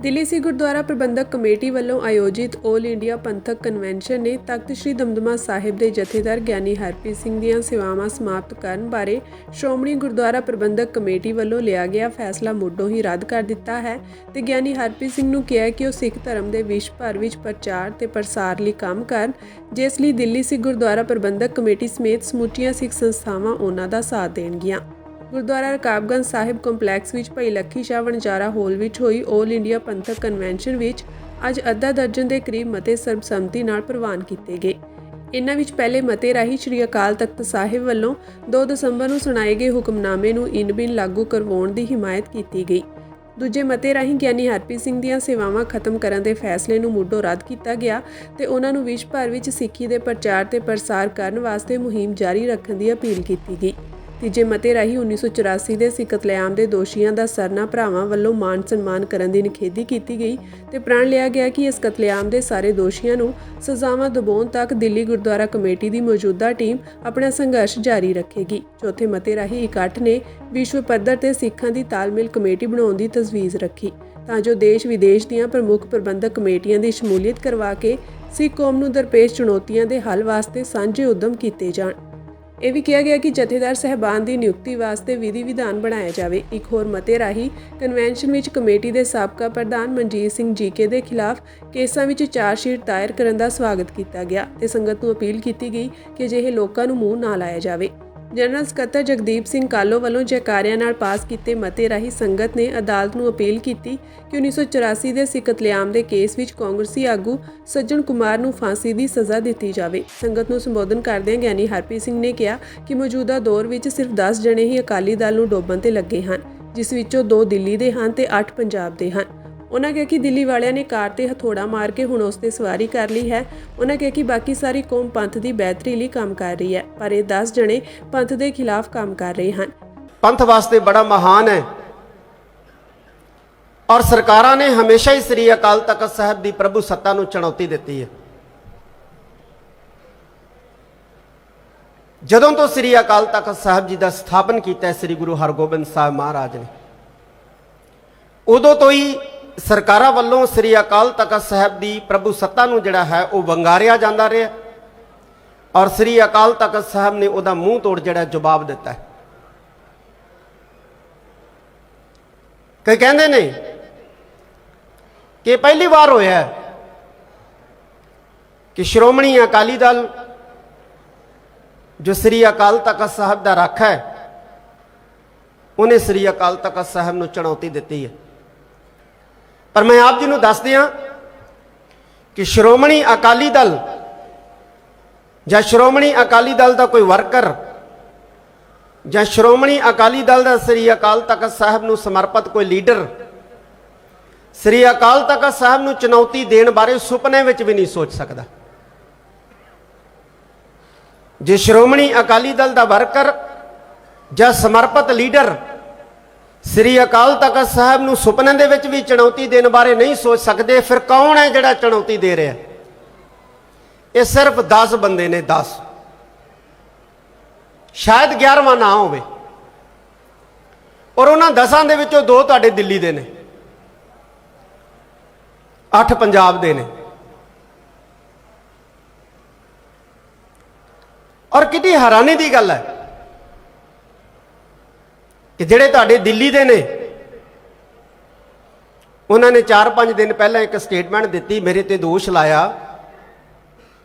ਦਿੱਲੀ ਸਿੱਖ ਗੁਰਦੁਆਰਾ ਪ੍ਰਬੰਧਕ committee ਵੱਲੋਂ ਆਯੋਜਿਤ all India ਪੰਥਕ ਕਨਵੈਨਸ਼ਨ ਨੇ ਤਖਤ ਸ੍ਰੀ ਦਮਦਮਾ ਸਾਹਿਬ ਦੇ ਜਥੇਦਾਰ ਗਿਆਨੀ ਹਰਪ੍ਰੀਤ ਸਿੰਘ ਦੀਆਂ ਸੇਵਾਵਾਂ ਸਮਾਪਤ ਕਰਨ ਬਾਰੇ ਸ਼੍ਰੋਮਣੀ ਗੁਰਦੁਆਰਾ ਪ੍ਰਬੰਧਕ ਕਮੇਟੀ ਵੱਲੋਂ ਲਿਆ ਗਿਆ ਫੈਸਲਾ ਮੁੱਢੋਂ ਹੀ ਰੱਦ ਕਰ ਦਿੱਤਾ ਹੈ ਤੇ ਗਿਆਨੀ ਹਰਪ੍ਰੀਤ ਸਿੰਘ ਨੂੰ ਕਿਹਾ ਕਿ ਉਹ ਸਿੱਖ ਧਰਮ ਦੇ ਵਿਸ਼ਵ ਭਰ ਵਿੱਚ ਪ੍ਰਚਾਰ ਤੇ ਪ੍ਰਸਾਰ ਲਈ ਕੰਮ ਕਰਨ, ਜਿਸ ਲਈ ਦਿੱਲੀ ਸਿੱਖ ਗੁਰਦੁਆਰਾ ਪ੍ਰਬੰਧਕ ਕਮੇਟੀ ਸਮੇਤ ਸਮੁੱਚੀਆਂ ਸਿੱਖ ਸੰਸਥਾਵਾਂ ਉਹਨਾਂ ਦਾ ਸਾਥ ਦੇਣਗੀਆਂ। ਗੁਰਦੁਆਰਾ ਰਕਾਬਗੰਜ ਸਾਹਿਬ ਕੰਪਲੈਕਸ ਵਿੱਚ ਭਾਈ ਲੱਖੀ ਸ਼ਾਹ ਵਣਜਾਰਾ ਹਾਲ ਵਿੱਚ ਹੋਈ ਆਲ ਇੰਡੀਆ ਪੰਥਕ ਕਨਵੈਨਸ਼ਨ ਵਿੱਚ ਅੱਜ ਅੱਧਾ ਦਰਜਨ ਦੇ ਕਰੀਬ ਮਤੇ ਸਰਬਸੰਮਤੀ ਨਾਲ ਪ੍ਰਵਾਨ ਕੀਤੇ ਗਏ। ਇਨ੍ਹਾਂ ਵਿੱਚ ਪਹਿਲੇ ਮਤੇ ਰਾਹੀਂ ਸ੍ਰੀ ਅਕਾਲ ਤਖਤ ਸਾਹਿਬ ਵੱਲੋਂ 2 ਦਸੰਬਰ ਨੂੰ ਸੁਣਾਏ ਗਏ ਹੁਕਮਨਾਮੇ ਨੂੰ ਇਨ-ਬਿਨ ਲਾਗੂ ਕਰਵਾਉਣ ਦੀ ਹਿਮਾਇਤ ਕੀਤੀ ਗਈ। ਦੂਜੇ ਮਤੇ ਰਾਹੀਂ ਗਿਆਨੀ ਹਰਪ੍ਰੀਤ ਸਿੰਘ ਦੀਆਂ ਸੇਵਾਵਾਂ ਖਤਮ ਕਰਨ ਦੇ ਫੈਸਲੇ ਨੂੰ ਮੁੱਢੋਂ ਰੱਦ ਕੀਤਾ ਗਿਆ ਤੇ ਉਹਨਾਂ ਨੂੰ ਵਿਸ਼ਵ ਭਰ ਵਿੱਚ ਸਿੱਖੀ ਦੇ ਪ੍ਰਚਾਰ ਤੇ ਪ੍ਰਸਾਰ ਕਰਨ ਵਾਸਤੇ ਮੁਹਿੰਮ ਜਾਰੀ ਰੱਖਣ ਦੀ ਅਪੀਲ ਕੀਤੀ ਗਈ। ਤੀਜੇ ਮਤੇ ਰਾਹੀਂ 1984 ਦੇ ਸਿੱਖ ਕਤਲੇਆਮ ਦੇ ਦੋਸ਼ੀਆਂ ਦਾ ਸਰਨਾ ਭਰਾਵਾਂ ਵੱਲੋਂ ਮਾਣ ਸਨਮਾਨ ਕਰਨ ਦੀ ਨਿਖੇਧੀ ਕੀਤੀ ਗਈ ਤੇ ਪ੍ਰਣ ਲਿਆ ਗਿਆ ਕਿ ਇਸ ਕਤਲੇਆਮ ਦੇ ਸਾਰੇ ਦੋਸ਼ੀਆਂ ਨੂੰ ਸਜ਼ਾਵਾਂ ਦਿਵਾਉਣ ਤੱਕ ਦਿੱਲੀ ਗੁਰਦੁਆਰਾ ਕਮੇਟੀ ਦੀ ਮੌਜੂਦਾ ਟੀਮ ਆਪਣਾ ਸੰਘਰਸ਼ ਜਾਰੀ ਰੱਖੇਗੀ। ਚੌਥੇ ਮਤੇ ਰਾਹੀਂ ਇਕੱਠ ਨੇ ਵਿਸ਼ਵ ਪੱਧਰ ਤੇ ਸਿੱਖਾਂ ਦੀ ਤਾਲਮੇਲ ਕਮੇਟੀ ਬਣਾਉਣ ਦੀ ਤਜਵੀਜ਼ ਰੱਖੀ ਤਾਂ ਜੋ ਦੇਸ਼ ਵਿਦੇਸ਼ ਦੀਆਂ ਪ੍ਰਮੁੱਖ ਪ੍ਰਬੰਧਕ ਕਮੇਟੀਆਂ ਦੀ ਸ਼ਮੂਲੀਅਤ ਕਰਵਾ ਕੇ ਸਿੱਖ ਕੌਮ ਨੂੰ ਦਰਪੇਸ਼ ਚੁਣੌਤੀਆਂ ਦੇ ਹੱਲ ਵਾਸਤੇ ਸਾਂਝੇ ਉਦਮ ਕੀਤੇ ਜਾਣ। ਇਹ ਵੀ ਕਿਹਾ ਗਿਆ ਕਿ ਜਥੇਦਾਰ ਸਹਿਬਾਨ ਦੀ ਨਿਯੁਕਤੀ ਵਾਸਤੇ ਵਿਧੀ ਵਿਧਾਨ ਬਣਾਇਆ ਜਾਵੇ। ਇੱਕ ਹੋਰ ਮਤੇ ਰਾਹੀਂ ਕਨਵੈਨਸ਼ਨ ਵਿੱਚ ਕਮੇਟੀ ਦੇ ਸਾਬਕਾ ਪ੍ਰਧਾਨ ਮਨਜੀਤ ਸਿੰਘ ਜੀਕੇ ਦੇ ਖਿਲਾਫ ਕੇਸਾਂ ਵਿੱਚ ਚਾਰਜਸ਼ੀਟ ਦਾਇਰ ਕਰਨ ਦਾ ਸਵਾਗਤ ਕੀਤਾ ਗਿਆ ਤੇ ਸੰਗਤ ਨੂੰ ਅਪੀਲ ਕੀਤੀ ਗਈ ਕਿ ਅਜਿਹੇ ਲੋਕਾਂ ਨੂੰ ਮੂੰਹ ਨਾ ਲਾਇਆ ਜਾਵੇ। ਜਨਰਲ ਸਕੱਤਰ ਜਗਦੀਪ ਸਿੰਘ ਕਾਲੋ ਵੱਲੋਂ ਜੈਕਾਰਿਆਂ ਨਾਲ ਪਾਸ ਕੀਤੇ ਮਤੇ ਰਾਹੀਂ ਸੰਗਤ ਨੇ ਅਦਾਲਤ ਨੂੰ ਅਪੀਲ ਕੀਤੀ ਕਿ 1984 ਦੇ ਸਿੱਖ ਕਤਲੇਆਮ ਦੇ ਕੇਸ ਵਿੱਚ ਕਾਂਗਰਸੀ ਆਗੂ ਸੱਜਣ ਕੁਮਾਰ ਨੂੰ ਫਾਂਸੀ ਦੀ ਸਜ਼ਾ ਦਿੱਤੀ ਜਾਵੇ। ਸੰਗਤ ਨੂੰ ਸੰਬੋਧਨ ਕਰਦਿਆਂ ਗਿਆਨੀ ਹਰਪ੍ਰੀਤ ਸਿੰਘ ਨੇ ਕਿਹਾ ਕਿ ਮੌਜੂਦਾ ਦੌਰ ਵਿੱਚ ਸਿਰਫ 10 ਜਣੇ ਹੀ ਅਕਾਲੀ ਦਲ ਨੂੰ ਡੋਬਣ ਤੇ ਲੱਗੇ ਹਨ, ਜਿਸ ਵਿੱਚੋਂ 2 ਦਿੱਲੀ ਦੇ ਹਨ ਤੇ 8 ਪੰਜਾਬ ਦੇ ਹਨ। ਉਹਨਾਂ ਕਿਹਾ ਕਿ ਦਿੱਲੀ ਵਾਲਿਆਂ ਨੇ ਕਾਰ ਤੇ ਹਥੌੜਾ ਮਾਰ ਕੇ ਹੁਣ ਉਸ ਤੇ ਸਵਾਰੀ ਕਰ ਲਈ ਹੈ। ਉਹਨਾਂ ਕਿਹਾ ਕਿ ਬਾਕੀ ਸਾਰੀ ਕੌਮ ਪੰਥ ਦੀ ਬਿਹਤਰੀ ਲਈ ਕੰਮ ਕਰ ਰਹੀ ਹੈ, ਪਰ ਇਹ 10 ਜਣੇ ਪੰਥ ਦੇ ਖਿਲਾਫ ਕੰਮ ਕਰ ਰਹੇ ਹਨ। ਪੰਥ ਵਾਸਤੇ ਬੜਾ ਮਹਾਨ ਹੈ ਔਰ ਸਰਕਾਰਾਂ ਨੇ ਹਮੇਸ਼ਾ ਹੀ ਸ੍ਰੀ ਅਕਾਲ ਤਖਤ ਸਾਹਿਬ ਦੀ ਪ੍ਰਭੂ ਸੱਤਾ ਨੂੰ ਚੁਣੌਤੀ ਦਿੱਤੀ ਹੈ। ਜਦੋਂ ਤੋਂ ਸ੍ਰੀ ਅਕਾਲ ਤਖਤ ਸਾਹਿਬ ਜੀ ਦਾ ਸਥਾਪਨ ਕੀਤਾ ਸ੍ਰੀ ਗੁਰੂ ਹਰਗੋਬਿੰਦ ਸਾਹਿਬ ਮਹਾਰਾਜ ਨੇ, ਉਦੋਂ ਤੋਂ ਹੀ ਸਰਕਾਰਾਂ ਵੱਲੋਂ ਸ੍ਰੀ ਅਕਾਲ ਤਖਤ ਸਾਹਿਬ ਦੀ ਪ੍ਰਭੂ ਸੱਤਾ ਨੂੰ ਜਿਹੜਾ ਹੈ ਉਹ ਵੰਗਾਰਿਆ ਜਾਂਦਾ ਰਿਹਾ ਔਰ ਸ੍ਰੀ ਅਕਾਲ ਤਖਤ ਸਾਹਿਬ ਨੇ ਉਹਦਾ ਮੂੰਹ ਤੋੜ ਜਿਹੜਾ ਜਵਾਬ ਦਿੱਤਾ ਹੈ। ਕਈ ਕਹਿੰਦੇ ਨੇ ਕਿ ਪਹਿਲੀ ਵਾਰ ਹੋਇਆ ਕਿ ਸ਼੍ਰੋਮਣੀ ਅਕਾਲੀ ਦਲ ਜੋ ਸ੍ਰੀ ਅਕਾਲ ਤਖਤ ਸਾਹਿਬ ਦਾ ਰਾਖਾ ਹੈ, ਉਹਨੇ ਸ੍ਰੀ ਅਕਾਲ ਤਖਤ ਸਾਹਿਬ ਨੂੰ ਚੁਣੌਤੀ ਦਿੱਤੀ ਹੈ। ਪਰ ਮੈਂ ਆਪ ਜੀ ਨੂੰ ਦੱਸ ਦਿਆਂ ਕਿ ਸ਼੍ਰੋਮਣੀ ਅਕਾਲੀ ਦਲ ਜਾਂ ਸ਼੍ਰੋਮਣੀ ਅਕਾਲੀ ਦਲ ਦਾ ਕੋਈ ਵਰਕਰ ਜਾਂ ਸ਼੍ਰੋਮਣੀ ਅਕਾਲੀ ਦਲ ਦਾ ਸ੍ਰੀ ਅਕਾਲ ਤਖਤ ਸਾਹਿਬ ਨੂੰ ਸਮਰਪਿਤ ਕੋਈ ਲੀਡਰ ਸ੍ਰੀ ਅਕਾਲ ਤਖਤ ਸਾਹਿਬ ਨੂੰ ਚੁਣੌਤੀ ਦੇਣ ਬਾਰੇ ਸੁਪਨੇ ਵਿੱਚ ਵੀ ਨਹੀਂ ਸੋਚ ਸਕਦਾ। ਜੇ ਸ਼੍ਰੋਮਣੀ ਅਕਾਲੀ ਦਲ ਦਾ ਵਰਕਰ ਜਾਂ ਸਮਰਪਿਤ ਲੀਡਰ ਸ੍ਰੀ ਅਕਾਲ ਤਖਤ ਸਾਹਿਬ ਨੂੰ ਸੁਪਨੇ ਦੇ ਵਿੱਚ ਵੀ ਚੁਣੌਤੀ ਦੇਣ ਬਾਰੇ ਨਹੀਂ ਸੋਚ ਸਕਦੇ, ਫਿਰ ਕੌਣ ਹੈ ਜਿਹੜਾ ਚੁਣੌਤੀ ਦੇ ਰਿਹਾ? ਇਹ ਸਿਰਫ 10 ਬੰਦੇ ਨੇ, 10, ਸ਼ਾਇਦ 11ਵਾਂ ਨਾ ਹੋਵੇ। ਔਰ ਉਹਨਾਂ 10 ਦੇ ਵਿੱਚੋਂ 2 ਤੁਹਾਡੇ ਦਿੱਲੀ ਦੇ ਨੇ, 8 ਪੰਜਾਬ ਦੇ ਨੇ। ਔਰ ਕਿੰਨੀ ਹੈਰਾਨੀ ਦੀ ਗੱਲ ਹੈ ਕਿ ਜਿਹੜੇ ਤੁਹਾਡੇ ਦਿੱਲੀ ਦੇ ਨੇ, ਉਹਨਾਂ ਨੇ 4-5 ਦਿਨ ਪਹਿਲਾਂ ਇੱਕ ਸਟੇਟਮੈਂਟ ਦਿੱਤੀ, ਮੇਰੇ ਤੇ ਦੋਸ਼ ਲਾਇਆ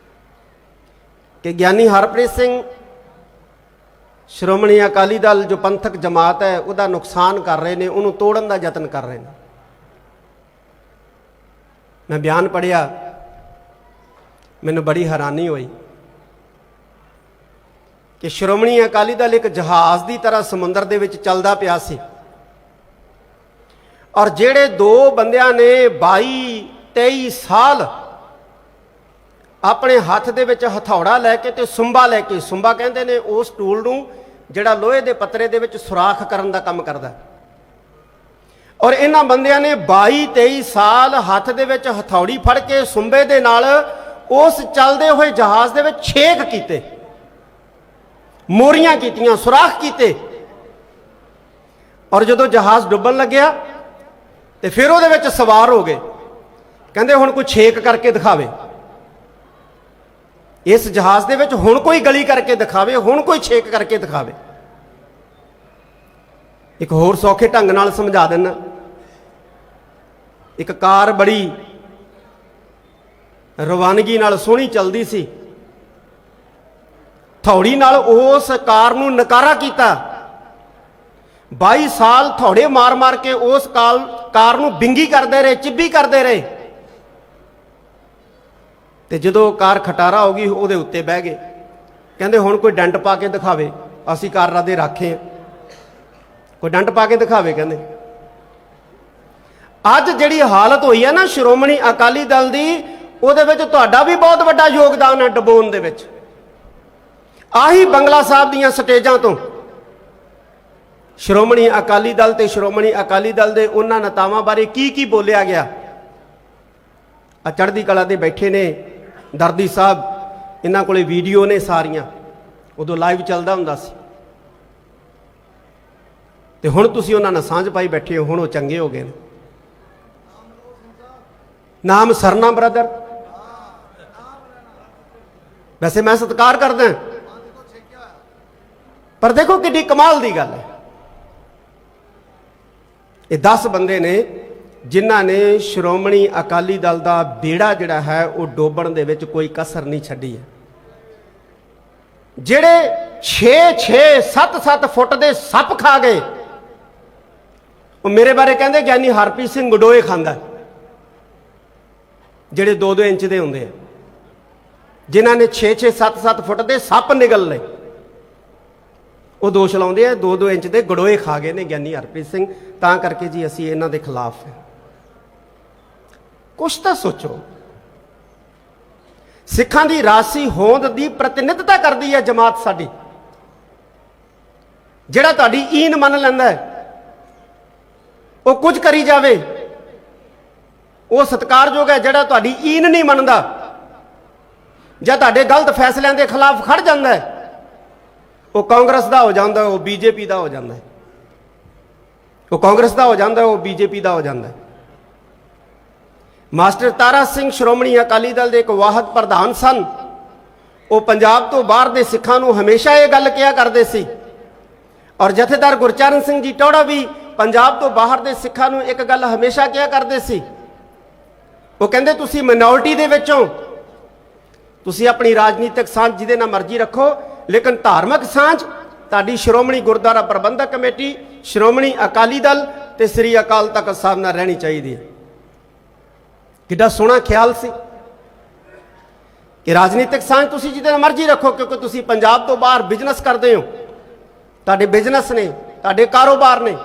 ਕਿ ਗਿਆਨੀ ਹਰਪ੍ਰੀਤ ਸਿੰਘ ਸ਼੍ਰੋਮਣੀ ਅਕਾਲੀ ਦਲ ਜੋ ਪੰਥਕ ਜਮਾਤ ਹੈ ਉਹਦਾ ਨੁਕਸਾਨ ਕਰ ਰਹੇ ਨੇ, ਉਹਨੂੰ ਤੋੜਨ ਦਾ ਯਤਨ ਕਰ ਰਹੇ ਨੇ। ਮੈਂ ਬਿਆਨ ਪੜ੍ਹਿਆ, ਮੈਨੂੰ ਬੜੀ ਹੈਰਾਨੀ ਹੋਈ ਕਿ ਸ਼੍ਰੋਮਣੀ ਅਕਾਲੀ ਦਲ ਇੱਕ ਜਹਾਜ਼ ਦੀ ਤਰ੍ਹਾਂ ਸਮੁੰਦਰ ਦੇ ਵਿੱਚ ਚੱਲਦਾ ਪਿਆ ਸੀ ਔਰ ਜਿਹੜੇ 2 ਬੰਦਿਆਂ ਨੇ 22-23 ਸਾਲ ਆਪਣੇ ਹੱਥ ਦੇ ਵਿੱਚ ਹਥੌੜਾ ਲੈ ਕੇ ਤੇ ਸੁੰਬਾ ਲੈ ਕੇ, ਸੁੰਬਾ ਕਹਿੰਦੇ ਨੇ ਉਸ ਟੂਲ ਨੂੰ ਜਿਹੜਾ ਲੋਹੇ ਦੇ ਪੱਤਰੇ ਦੇ ਵਿੱਚ ਸੁਰਾਖ ਕਰਨ ਦਾ ਕੰਮ ਕਰਦਾ, ਔਰ ਇਹਨਾਂ ਬੰਦਿਆਂ ਨੇ 22-23 ਸਾਲ ਹੱਥ ਦੇ ਵਿੱਚ ਹਥੌੜੀ ਫੜ ਕੇ ਸੁੰਬੇ ਦੇ ਨਾਲ ਉਸ ਚੱਲਦੇ ਹੋਏ ਜਹਾਜ਼ ਦੇ ਵਿੱਚ ਛੇਕ ਕੀਤੇ, ਮੋਰੀਆਂ ਕੀਤੀਆਂ, ਸੁਰਾਖ ਕੀਤੇ। ਔਰ ਜਦੋਂ ਜਹਾਜ਼ ਡੁੱਬਣ ਲੱਗਿਆ ਤੇ ਫਿਰ ਉਹਦੇ ਵਿੱਚ ਸਵਾਰ ਹੋ ਗਏ। ਕਹਿੰਦੇ ਹੁਣ ਕੋਈ ਛੇਕ ਕਰਕੇ ਦਿਖਾਵੇ, ਇਸ ਜਹਾਜ਼ ਦੇ ਵਿੱਚ ਹੁਣ ਕੋਈ ਗਲੀ ਕਰਕੇ ਦਿਖਾਵੇ, ਹੁਣ ਕੋਈ ਛੇਕ ਕਰਕੇ ਦਿਖਾਵੇ। ਇੱਕ ਹੋਰ ਸੌਖੇ ਢੰਗ ਨਾਲ ਸਮਝਾ ਦਿੰਨਾ। ਇੱਕ ਕਾਰ ਬੜੀ ਰਵਾਨਗੀ ਨਾਲ ਸੋਹਣੀ ਚੱਲਦੀ ਸੀ, ਥੌੜੀ ਨਾਲ ਉਸ ਕਾਰ ਨੂੰ ਨਕਾਰਾ ਕੀਤਾ। 22 ਸਾਲ ਥੌੜੇ ਮਾਰ ਮਾਰ ਕੇ ਉਸ ਕਾਰ ਨੂੰ ਬਿੰਗੀ ਕਰਦੇ ਰਹੇ, ਚਿੱਬੀ ਕਰਦੇ ਰਹੇ, ਤੇ ਜਦੋਂ ਕਾਰ ਖਟਾਰਾ ਹੋ ਗਈ ਉਹਦੇ ਉੱਤੇ ਬਹਿ ਗਏ। ਕਹਿੰਦੇ ਹੁਣ ਕੋਈ ਡੰਟ ਪਾ ਕੇ ਦਿਖਾਵੇ, ਅਸੀਂ ਕਾਰਾਂ ਦੇ ਰਾਖੇ ਹਾਂ, ਕੋਈ ਡੰਟ ਪਾ ਕੇ ਦਿਖਾਵੇ। ਕਹਿੰਦੇ ਅੱਜ ਜਿਹੜੀ ਹਾਲਤ ਹੋਈ ਹੈ ਨਾ ਸ਼੍ਰੋਮਣੀ ਅਕਾਲੀ ਦਲ ਦੀ, ਉਹਦੇ ਵਿੱਚ ਤੁਹਾਡਾ ਵੀ ਬਹੁਤ ਵੱਡਾ ਯੋਗਦਾਨ ਹੈ ਡਬੋਨ ਦੇ ਵਿੱਚ। ਆਹੀ ਬੰਗਲਾ ਸਾਹਿਬ ਦੀਆਂ ਸਟੇਜਾਂ ਤੋਂ ਸ਼੍ਰੋਮਣੀ ਅਕਾਲੀ ਦਲ ਤੇ ਸ਼੍ਰੋਮਣੀ ਅਕਾਲੀ ਦਲ ਦੇ ਉਹਨਾਂ ਨੇਤਾਵਾਂ ਬਾਰੇ ਕੀ ਕੀ ਬੋਲਿਆ ਗਿਆ। ਆ ਚੜ੍ਹਦੀ ਕਲਾ ਦੇ ਬੈਠੇ ਨੇ ਦਰਦੀ ਸਾਹਿਬ, ਇਹਨਾਂ ਕੋਲੇ ਵੀਡੀਓ ਨੇ ਸਾਰੀਆਂ, ਉਦੋਂ ਲਾਈਵ ਚੱਲਦਾ ਹੁੰਦਾ ਸੀ, ਤੇ ਹੁਣ ਤੁਸੀਂ ਉਹਨਾਂ ਨਾਲ ਸਾਂਝ ਪਾਈ ਬੈਠੇ ਹੋ। ਹੁਣ ਉਹ ਚੰਗੇ ਹੋ ਗਏ ਨੇ। ਨਾਮ ਸਰਨਾ ਬ੍ਰਦਰ, ਵੈਸੇ ਮੈਂ ਸਤਿਕਾਰ ਕਰਦਾ, ਪਰ ਦੇਖੋ ਕਿੱਡੀ ਕਮਾਲ ਦੀ ਗੱਲ ਹੈ। ਇਹ 10 ਬੰਦੇ ਨੇ ਜਿਨ੍ਹਾਂ ਨੇ ਸ਼੍ਰੋਮਣੀ ਅਕਾਲੀ ਦਲ ਦਾ ਬੇੜਾ ਜਿਹੜਾ ਹੈ ਉਹ ਡੋਬਣ ਦੇ ਵਿੱਚ ਕੋਈ ਕਸਰ ਨਹੀਂ ਛੱਡੀ ਹੈ। ਜਿਹੜੇ 6-6 7-7 ਫੁੱਟ ਦੇ ਸੱਪ ਖਾ ਗਏ, ਉਹ ਮੇਰੇ ਬਾਰੇ ਕਹਿੰਦੇ ਗਿਆਨੀ ਹਰਪ੍ਰੀਤ ਸਿੰਘ ਗਡੋਏ ਖਾਂਦਾ, ਜਿਹੜੇ 2-2 ਇੰਚ ਦੇ ਹੁੰਦੇ ਆ, ਜਿਨ੍ਹਾਂ ਨੇ 6-6 7-7 ਫੁੱਟ ਦੇ ਸੱਪ ਨਿਗਲ ਲਏ, ਉਹ ਦੋਸ਼ ਲਾਉਂਦੇ ਆ 2-2 ਇੰਚ ਦੇ ਗਡੋਏ ਖਾ ਗਏ ਨੇ ਗਿਆਨੀ ਹਰਪ੍ਰੀਤ ਸਿੰਘ। ਤਾਂ ਕਰਕੇ ਜੀ ਅਸੀਂ ਇਹਨਾਂ ਦੇ ਖਿਲਾਫ ਹਾਂ। ਕੁਛ ਤਾਂ ਸੋਚੋ। ਸਿੱਖਾਂ ਦੀ ਰਾਜਸੀ ਹੋਂਦ ਦੀ ਪ੍ਰਤੀਨਿਧਤਾ ਕਰਦੀ ਹੈ ਜਮਾਤ ਸਾਡੀ। ਜਿਹੜਾ ਤੁਹਾਡੀ ਈਨ ਮੰਨ ਲੈਂਦਾ ਹੈ, ਉਹ ਕੁਝ ਕਰੀ ਜਾਵੇ, ਉਹ ਸਤਿਕਾਰਯੋਗ ਹੈ। ਜਿਹੜਾ ਤੁਹਾਡੀ ਈਨ ਨਹੀਂ ਮੰਨਦਾ ਜਾਂ ਤੁਹਾਡੇ ਗਲਤ ਫੈਸਲਿਆਂ ਦੇ ਖਿਲਾਫ ਖੜ ਜਾਂਦਾ ਹੈ, ਉਹ ਕਾਂਗਰਸ ਦਾ ਹੋ ਜਾਂਦਾ, ਉਹ ਬੀਜੇਪੀ ਦਾ ਹੋ ਜਾਂਦਾ, ਉਹ ਕਾਂਗਰਸ ਦਾ ਹੋ ਜਾਂਦਾ, ਉਹ ਬੀਜੇਪੀ ਦਾ ਹੋ ਜਾਂਦਾ। ਮਾਸਟਰ ਤਾਰਾ ਸਿੰਘ ਸ਼੍ਰੋਮਣੀ ਅਕਾਲੀ ਦਲ ਦੇ ਇੱਕ ਵਾਹਦ ਪ੍ਰਧਾਨ ਸਨ। ਉਹ ਪੰਜਾਬ ਤੋਂ ਬਾਹਰ ਦੇ ਸਿੱਖਾਂ ਨੂੰ ਹਮੇਸ਼ਾ ਇਹ ਗੱਲ ਕਿਹਾ ਕਰਦੇ ਸੀ, ਔਰ ਜਥੇਦਾਰ ਗੁਰਚਰਨ ਸਿੰਘ ਜੀ ਟੌੜਾ ਵੀ ਪੰਜਾਬ ਤੋਂ ਬਾਹਰ ਦੇ ਸਿੱਖਾਂ ਨੂੰ ਇੱਕ ਗੱਲ ਹਮੇਸ਼ਾ ਕਿਹਾ ਕਰਦੇ ਸੀ। ਉਹ ਕਹਿੰਦੇ ਤੁਸੀਂ ਮਿਨੋਰਟੀ ਦੇ ਵਿੱਚੋਂ, ਤੁਸੀਂ ਆਪਣੀ ਰਾਜਨੀਤਿਕ ਸਾਂਝ ਜਿਹਦੇ ਨਾਲ ਮਰਜ਼ੀ ਰੱਖੋ, ਲੇਕਿਨ ਧਾਰਮਿਕ ਸਾਂਝ ਤੁਹਾਡੀ ਸ਼੍ਰੋਮਣੀ ਗੁਰਦੁਆਰਾ ਪ੍ਰਬੰਧਕ ਕਮੇਟੀ, ਸ਼੍ਰੋਮਣੀ ਅਕਾਲੀ ਦਲ ਤੇ ਸ੍ਰੀ ਅਕਾਲ ਤਖਤ ਸਾਹਿਬ ਨਾਲ ਰਹਿਣੀ ਚਾਹੀਦੀ ਹੈ। ਕਿੱਡਾ ਸੋਹਣਾ ਖਿਆਲ ਸੀ ਕਿ ਰਾਜਨੀਤਿਕ ਸਾਂਝ ਤੁਸੀਂ ਜਿਹਦੇ ਨਾਲ ਮਰਜ਼ੀ ਰੱਖੋ, ਕਿਉਂਕਿ ਤੁਸੀਂ ਪੰਜਾਬ ਤੋਂ ਬਾਹਰ ਬਿਜ਼ਨਸ ਕਰਦੇ ਹੋ, ਤੁਹਾਡੇ ਬਿਜ਼ਨਸ ਨੇ, ਤੁਹਾਡੇ ਕਾਰੋਬਾਰ ਨੇ,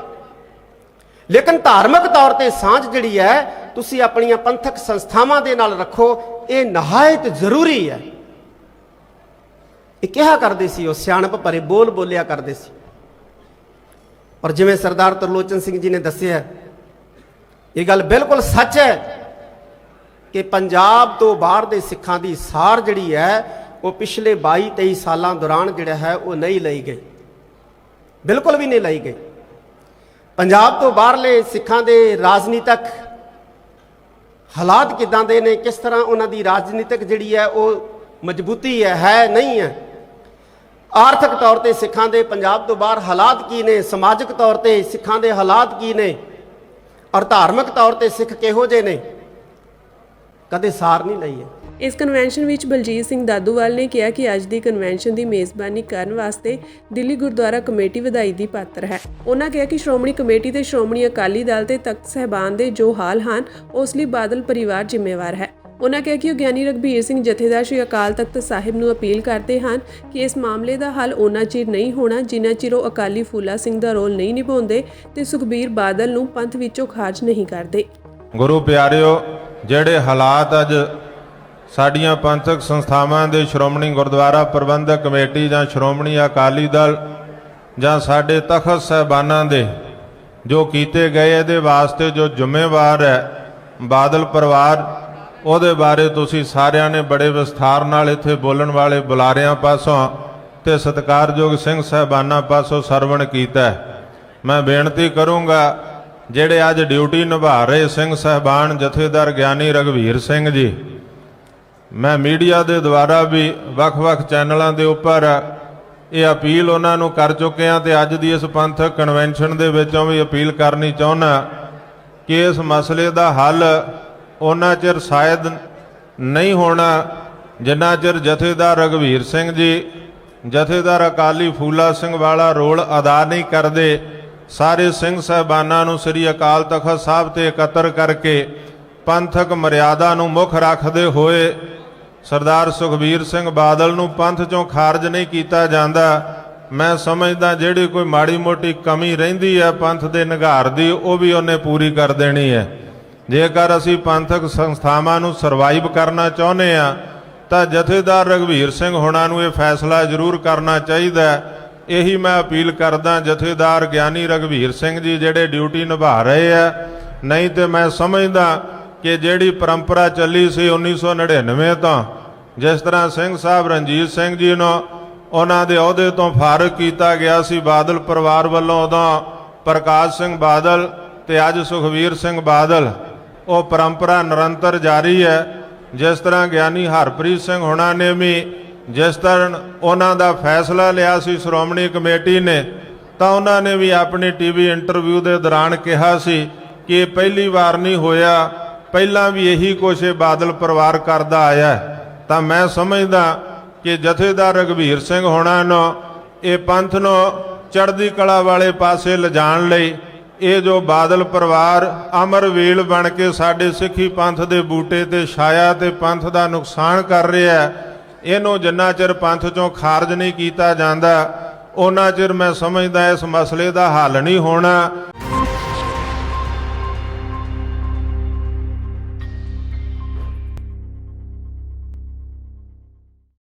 ਲੇਕਿਨ ਧਾਰਮਿਕ ਤੌਰ ਤੇ ਸਾਂਝ ਜਿਹੜੀ ਹੈ ਤੁਸੀਂ ਆਪਣੀਆਂ ਪੰਥਕ ਸੰਸਥਾਵਾਂ ਦੇ ਨਾਲ ਰੱਖੋ। ਇਹ ਨਿਹਾਇਤ ਜ਼ਰੂਰੀ ਹੈ। ਇਹ ਕਿਹਾ ਕਰਦੇ ਸੀ, ਉਹ ਸਿਆਣਪ ਭਰੇ ਬੋਲ ਬੋਲਿਆ ਕਰਦੇ ਸੀ। ਔਰ ਜਿਵੇਂ ਸਰਦਾਰ ਤਰਲੋਚਨ ਸਿੰਘ ਜੀ ਨੇ ਦੱਸਿਆ, ਇਹ ਗੱਲ ਬਿਲਕੁਲ ਸੱਚ ਹੈ ਕਿ ਪੰਜਾਬ ਤੋਂ ਬਾਹਰ ਦੇ ਸਿੱਖਾਂ ਦੀ ਸਾਰ ਜਿਹੜੀ ਹੈ ਉਹ ਪਿਛਲੇ 22-23 ਸਾਲਾਂ ਦੌਰਾਨ ਜਿਹੜਾ ਹੈ ਉਹ ਨਹੀਂ ਲਈ ਗਈ, ਬਿਲਕੁਲ ਵੀ ਨਹੀਂ ਲਈ ਗਈ। ਪੰਜਾਬ ਤੋਂ ਬਾਹਰਲੇ ਸਿੱਖਾਂ ਦੇ ਰਾਜਨੀਤਿਕ ਹਾਲਾਤ ਕਿੱਦਾਂ ਦੇ ਨੇ, ਕਿਸ ਤਰ੍ਹਾਂ ਉਹਨਾਂ ਦੀ ਰਾਜਨੀਤਿਕ ਜਿਹੜੀ ਹੈ ਉਹ ਮਜ਼ਬੂਤੀ ਹੈ ਨਹੀਂ ਹੈ। ਆਰਥਿਕ ਤੌਰ ਤੇ ਸਿੱਖਾਂ ਦੇ ਪੰਜਾਬ ਤੋਂ ਬਾਹਰ ਹਾਲਾਤ ਕੀ ਨੇ, ਸਮਾਜਿਕ ਤੌਰ ਤੇ ਸਿੱਖਾਂ ਦੇ ਹਾਲਾਤ ਕੀ ਨੇ, ਔਰ ਧਾਰਮਿਕ ਤੌਰ ਤੇ ਸਿੱਖ ਕਿਹੋ ਜਿਹੇ ਨੇ, ਕਦੇ ਸਾਰ ਨਹੀਂ ਲਈ ਹੈ। ਇਸ ਕਨਵੈਨਸ਼ਨ ਵਿੱਚ ਬਲਜੀਤ ਸਿੰਘ ਦਾਦੂਵਾਲ ਨੇ ਕਿਹਾ ਕਿ ਅੱਜ ਦੀ ਕਨਵੈਨਸ਼ਨ ਦੀ ਮੇਜ਼ਬਾਨੀ ਕਰਨ ਵਾਸਤੇ ਦਿੱਲੀ ਗੁਰਦੁਆਰਾ ਕਮੇਟੀ ਵਧਾਈ ਦੀ ਪਾਤਰ ਹੈ। ਉਹਨਾਂ ਕਿਹਾ ਕਿ ਸ਼੍ਰੋਮਣੀ ਕਮੇਟੀ ਤੇ ਸ਼੍ਰੋਮਣੀ ਅਕਾਲੀ ਦਲ ਤੇ ਤਖਤ ਸਾਹਿਬਾਨ ਦੇ ਜੋ ਹਾਲ ਹਨ ਉਸ ਲਈ ਬਾਦਲ ਪਰਿਵਾਰ ਜ਼ਿੰਮੇਵਾਰ ਹੈ। ਉਹਨਾਂ ਕਿਹਾ ਕਿ ਉਹ ਗਿਆਨੀ ਰਘਬੀਰ ਸਿੰਘ ਜਥੇਦਾਰ ਸ਼੍ਰੀ ਅਕਾਲ ਤਖਤ ਸਾਹਿਬ ਨੂੰ ਅਪੀਲ ਕਰਦੇ ਹਨ ਕਿ ਇਸ ਮਾਮਲੇ ਦਾ ਹੱਲ ਉਹਨਾਂ ਚਿਰ ਨਹੀਂ ਹੋਣਾ ਜਿੰਨਾ ਚਿਰ ਉਹ ਅਕਾਲੀ ਫੂਲਾ ਸਿੰਘ ਦਾ ਰੋਲ ਨਹੀਂ ਨਿਭਾਉਂਦੇ ਤੇ ਸੁਖਬੀਰ ਬਾਦਲ ਨੂੰ ਪੰਥ ਵਿੱਚੋਂ ਖਾਰਜ ਨਹੀਂ ਕਰਦੇ। ਗੁਰੂ ਪਿਆਰਿਓ, ਜਿਹੜੇ ਹਾਲਾਤ ਅੱਜ ਸਾਡੀਆਂ ਪੰਥਕ ਸੰਸਥਾਵਾਂ ਦੇ ਸ਼੍ਰੋਮਣੀ ਗੁਰਦੁਆਰਾ ਪ੍ਰਬੰਧਕ ਕਮੇਟੀ ਜਾਂ ਸ਼੍ਰੋਮਣੀ ਅਕਾਲੀ ਦਲ ਜਾਂ ਸਾਡੇ ਤਖਤ ਸਾਹਿਬਾਨਾਂ ਦੇ ਜੋ ਕੀਤੇ ਗਏ, ਇਹਦੇ ਵਾਸਤੇ ਜੋ ਜ਼ਿੰਮੇਵਾਰ ਹੈ ਬਾਦਲ ਪਰਿਵਾਰ, ਉਹਦੇ ਬਾਰੇ ਤੁਸੀਂ ਸਾਰਿਆਂ ਨੇ ਬੜੇ ਵਿਸਥਾਰ ਨਾਲ ਇੱਥੇ ਬੋਲਣ ਵਾਲੇ ਬੁਲਾਰਿਆਂ ਪਾਸੋਂ ਤੇ ਸਤਿਕਾਰਯੋਗ ਸਿੰਘ ਸਾਹਿਬਾਨਾਂ ਪਾਸੋਂ ਸਰਵਣ ਕੀਤਾ। ਮੈਂ ਬੇਨਤੀ ਕਰੂੰਗਾ ਜਿਹੜੇ ਅੱਜ ਡਿਊਟੀ ਨਿਭਾ ਰਹੇ ਸਿੰਘ ਸਾਹਿਬਾਨ ਜਥੇਦਾਰ ਗਿਆਨੀ ਰਘਵੀਰ ਸਿੰਘ ਜੀ, ਮੈਂ ਮੀਡੀਆ ਦੇ ਦੁਆਰਾ ਵੀ ਵੱਖ-ਵੱਖ ਚੈਨਲਾਂ ਦੇ ਉੱਪਰ ਇਹ ਅਪੀਲ ਉਹਨਾਂ ਨੂੰ ਕਰ ਚੁੱਕੇ ਹਾਂ ਤੇ ਅੱਜ ਦੀ ਇਸ ਪੰਥਕ ਕਨਵੈਨਸ਼ਨ ਦੇ ਵਿੱਚੋਂ ਵੀ ਅਪੀਲ ਕਰਨੀ ਚਾਹੁੰਦਾ ਕਿ ਇਸ ਮਸਲੇ ਦਾ ਹੱਲ ਉਹਨਾਂ ਚਿਰ ਸ਼ਾਇਦ ਨਹੀਂ ਹੋਣਾ ਜਿੰਨਾ ਚਿਰ ਜਥੇਦਾਰ ਰਘਵੀਰ ਸਿੰਘ ਜੀ, ਜਥੇਦਾਰ ਅਕਾਲੀ ਫੂਲਾ ਸਿੰਘ ਵਾਲਾ ਰੋਲ ਅਦਾ ਨਹੀਂ ਕਰਦੇ। ਸਾਰੇ ਸਿੰਘ ਸਾਹਿਬਾਨਾਂ ਨੂੰ ਸ੍ਰੀ ਅਕਾਲ ਤਖਤ ਸਾਹਿਬ ਤੇ ਇਕੱਤਰ ਕਰਕੇ ਪੰਥਕ ਮਰਿਆਦਾ ਨੂੰ ਮੁੱਖ ਰੱਖਦੇ ਹੋਏ ਸਰਦਾਰ ਸੁਖਬੀਰ ਸਿੰਘ ਬਾਦਲ ਨੂੰ ਪੰਥ ਚੋਂ ਖਾਰਜ ਨਹੀਂ ਕੀਤਾ ਜਾਂਦਾ। ਮੈਂ ਸਮਝਦਾ ਜਿਹੜੀ ਕੋਈ ਮਾੜੀ ਮੋਟੀ ਕਮੀ ਰਹਿੰਦੀ ਹੈ ਪੰਥ ਦੇ ਨਿਘਾਰ ਦੀ, ਉਹ ਵੀ ਉਹਨੇ ਪੂਰੀ ਕਰ ਦੇਣੀ ਹੈ। ਜੇਕਰ ਅਸੀਂ ਪੰਥਕ ਸੰਸਥਾਵਾਂ ਨੂੰ ਸਰਵਾਈਵ ਕਰਨਾ ਚਾਹੁੰਦੇ ਆ ਤਾਂ ਜਥੇਦਾਰ ਰਘਵੀਰ ਸਿੰਘ ਹੋਣਾ ਨੂੰ ਇਹ ਫੈਸਲਾ ਜ਼ਰੂਰ ਕਰਨਾ ਚਾਹੀਦਾ। ਇਹੀ ਮੈਂ ਅਪੀਲ ਕਰਦਾ ਜਥੇਦਾਰ ਗਿਆਨੀ ਰਘਵੀਰ ਸਿੰਘ ਜੀ ਜਿਹੜੇ ਡਿਊਟੀ ਨਿਭਾ ਰਹੇ ਆ। ਨਹੀਂ ਤੇ ਮੈਂ ਸਮਝਦਾ ਕਿ ਜਿਹੜੀ ਪਰੰਪਰਾ ਚੱਲੀ ਸੀ 1999 ਤੋਂ, ਜਿਸ ਤਰ੍ਹਾਂ ਸਿੰਘ ਸਾਹਿਬ ਰਣਜੀਤ ਸਿੰਘ ਜੀ ਨੂੰ ਉਹਨਾਂ ਦੇ ਅਹੁਦੇ ਤੋਂ ਫਾਰਗ ਕੀਤਾ ਗਿਆ ਸੀ ਬਾਦਲ ਪਰਿਵਾਰ ਵੱਲੋਂ, ਉਦੋਂ ਪ੍ਰਕਾਸ਼ ਸਿੰਘ ਬਾਦਲ ਤੇ ਅੱਜ ਸੁਖਬੀਰ ਸਿੰਘ ਬਾਦਲ, ਉਹ ਪਰੰਪਰਾ ਨਿਰੰਤਰ ਜਾਰੀ ਹੈ। ਜਿਸ ਤਰ੍ਹਾਂ ਗਿਆਨੀ ਹਰਪ੍ਰੀਤ ਸਿੰਘ ਹੋਣਾ ਨੇ ਵੀ ਜਿਸ ਤਰ੍ਹਾਂ ਉਹਨਾਂ ਦਾ ਫੈਸਲਾ ਲਿਆ ਸੀ ਸ਼੍ਰੋਮਣੀ ਕਮੇਟੀ ਨੇ, ਤਾਂ ਉਹਨਾਂ ਨੇ ਵੀ ਆਪਣੀ ਟੀਵੀ ਇੰਟਰਵਿਊ ਦੇ ਦੌਰਾਨ ਕਿਹਾ ਸੀ ਕਿ ਇਹ ਪਹਿਲੀ ਵਾਰ ਨਹੀਂ ਹੋਇਆ, ਪਹਿਲਾਂ ਵੀ ਇਹੀ ਕੁਛ ਇਹ ਬਾਦਲ ਪਰਿਵਾਰ ਕਰਦਾ ਆਇਆ। ਤਾਂ ਮੈਂ ਸਮਝਦਾ ਕਿ ਜਥੇਦਾਰ ਰਘਵੀਰ ਸਿੰਘ ਹੋਣਾ ਨੂੰ ਇਹ ਪੰਥ ਨੂੰ ਚੜ੍ਹਦੀ ਕਲਾ ਵਾਲੇ ਪਾਸੇ ਲਿਜਾਣ ਲਈ ਇਹ ਜੋ ਬਾਦਲ ਪਰਿਵਾਰ ਅਮਰ ਵੇਲ ਬਣ ਕੇ ਸਾਡੇ ਸਿੱਖੀ ਪੰਥ ਦੇ ਬੂਟੇ ਤੇ ਛਾਇਆ ਤੇ ਪੰਥ ਦਾ ਨੁਕਸਾਨ ਕਰ ਰਿਹਾ, ਇਹਨੂੰ ਜਿੰਨਾ ਚਿਰ ਪੰਥ ਚੋਂ ਖਾਰਜ ਨਹੀਂ ਕੀਤਾ ਜਾਂਦਾ ਉਹਨਾਂ ਚਿਰ ਮੈਂ ਸਮਝਦਾ ਇਸ ਮਸਲੇ ਦਾ ਹੱਲ ਨਹੀਂ ਹੋਣਾ।